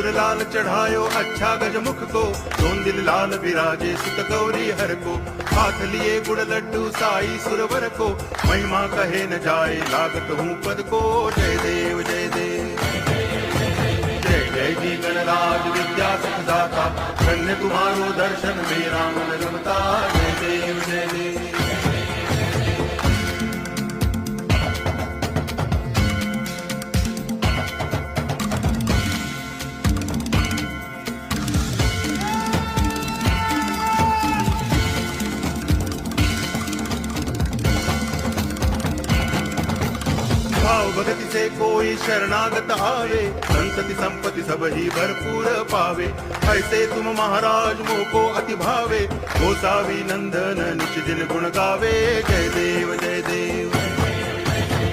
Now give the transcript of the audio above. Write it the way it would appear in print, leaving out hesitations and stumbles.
सिंदूर लाल चढ़ायो अच्छा गजमुख को, दोन दिल लाल विराजे सुत गौरी हर को, हाथ लिए गुड़ लड्डू साई सुरवर को, महिमा कहे न जाए लागत हूँ पद को। जय देव जय देव जय जय जी गणराज विद्या सुखदाता, धन्य तुम्हारो दर्शन मेरा मन रमता। जय देव जय देव भाव भगति से कोई शरणागत आवे, संतति संपत्ति सब ही भरपूर पावे। ऐसे तुम महाराज मोको अति भावे, गोसावी नंदन निच दिन गुण गावे। जय देव जय देव